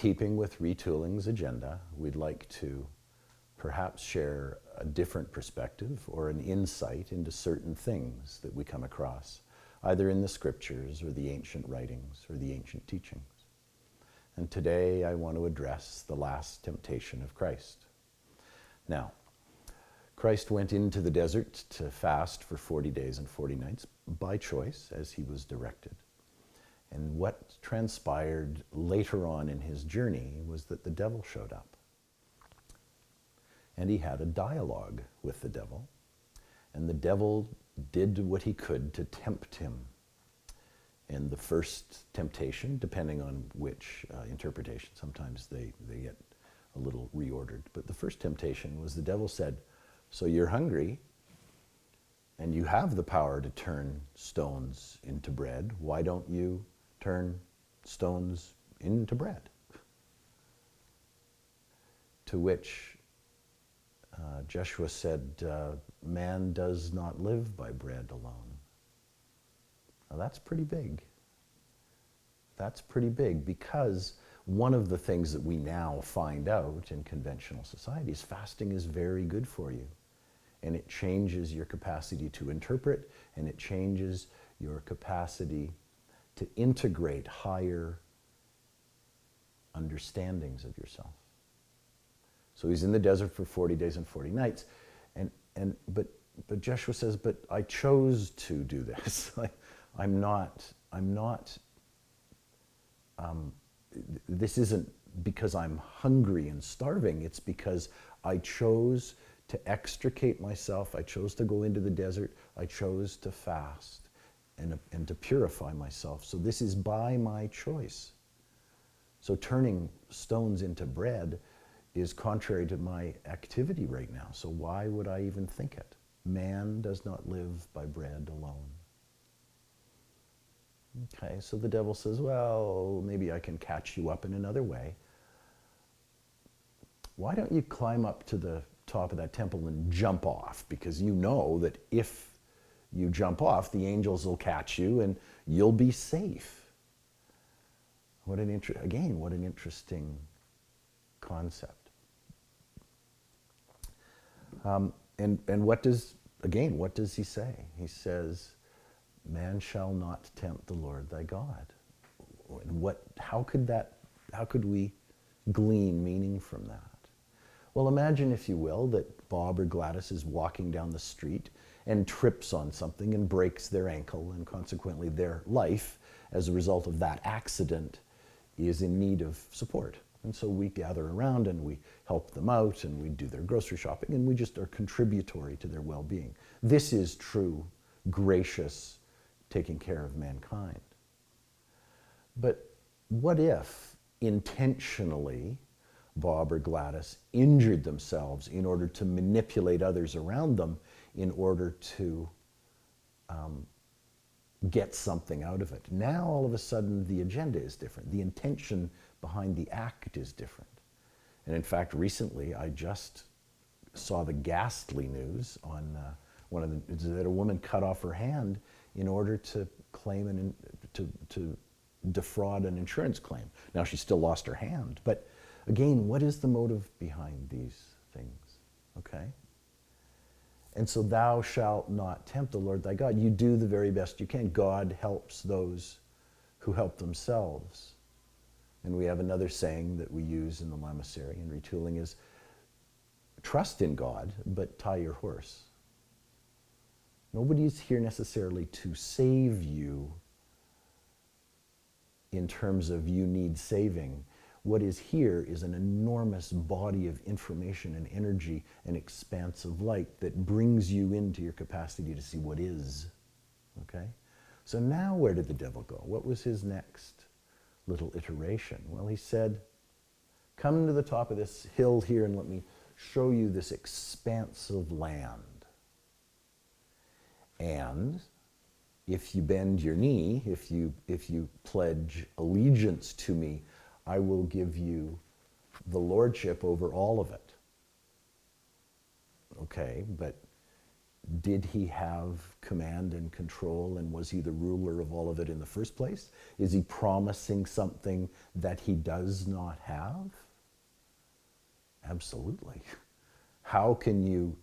keeping with retooling's agenda, we'd like to perhaps share a different perspective or an insight into certain things that we come across, either in the scriptures or the ancient writings or the ancient teachings. And today I want to address the last temptation of Christ. Now, Christ went into the desert to fast for 40 days and 40 nights by choice, as he was directed. And what transpired later on in his journey was that the devil showed up. And he had a dialogue with the devil. And the devil did what he could to tempt him. And the first temptation, depending on which interpretation, sometimes they get a little reordered. But the first temptation was the devil said, so you're hungry, and you have the power to turn stones into bread. Why don't you turn stones into bread? To which Joshua said, man does not live by bread alone. Now that's pretty big. That's pretty big, because one of the things that we now find out in conventional society is fasting is very good for you. And it changes your capacity to interpret, and it changes your capacity to integrate higher understandings of yourself. So he's in the desert for 40 days and 40 nights, but Joshua says, but I chose to do this. This isn't because I'm hungry and starving, it's because I chose to extricate myself, I chose to go into the desert, I chose to fast and to purify myself. So this is by my choice. So turning stones into bread is contrary to my activity right now. So why would I even think it? Man does not live by bread alone. Okay, so the devil says, well, maybe I can catch you up in another way. Why don't you climb up to the top of that temple and jump off? Because you know that if you jump off, the angels will catch you and you'll be safe. What an interesting concept. And what does he say? He says, man shall not tempt the Lord thy God. And how could we glean meaning from that? Well, imagine, if you will, that Bob or Gladys is walking down the street and trips on something and breaks their ankle, and consequently their life, as a result of that accident, is in need of support. And so we gather around and we help them out and we do their grocery shopping and we just are contributory to their well-being. This is true, gracious taking care of mankind. But what if intentionally Bob or Gladys injured themselves in order to manipulate others around them in order to get something out of it? Now all of a sudden the agenda is different. The intention behind the act is different. And in fact, recently I just saw the ghastly news on that a woman cut off her hand in order to claim to defraud an insurance claim. Now she still lost her hand, but again, what is the motive behind these things? Okay? And so thou shalt not tempt the Lord thy God. You do the very best you can. God helps those who help themselves. And we have another saying that we use in the Lamasery and retooling is, trust in God, but tie your horse. Nobody is here necessarily to save you in terms of you need saving. What is here is an enormous body of information and energy and expanse of light that brings you into your capacity to see what is. Okay? So now where did the devil go? What was his next little iteration? Well, he said, come to the top of this hill here and let me show you this expanse of land. And if you bend your knee, if you pledge allegiance to me, I will give you the lordship over all of it. Okay, but did he have command and control, and was he the ruler of all of it in the first place? Is he promising something that he does not have? Absolutely. How can you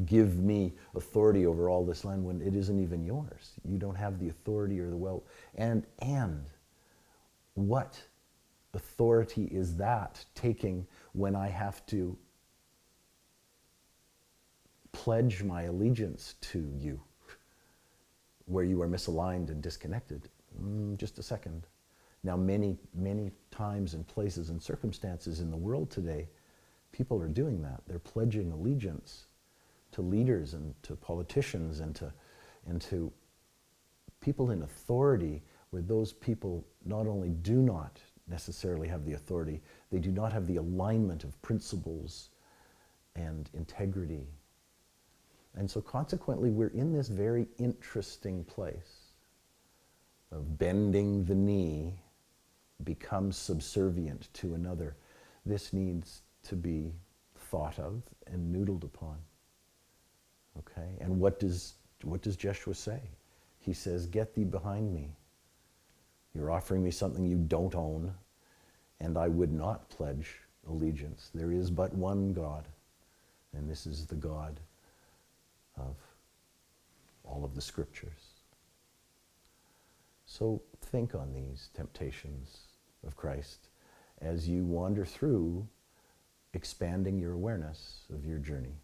give me authority over all this land when it isn't even yours? You don't have the authority or the will. And what authority is that taking when I have to pledge my allegiance to you, where you are misaligned and disconnected? Just a second. Now, many, many times and places and circumstances in the world today, people are doing that. They're pledging allegiance to leaders and to politicians and to people in authority, where those people not only do not necessarily have the authority, they do not have the alignment of principles and integrity. And so consequently, we're in this very interesting place of bending the knee becomes subservient to another. This needs to be thought of and noodled upon. Okay? And what does Jeshua say? He says, "Get thee behind me. You're offering me something you don't own, and I would not pledge allegiance. There is but one God, and this is the God of all of the scriptures." So think on these temptations of Christ as you wander through expanding your awareness of your journey.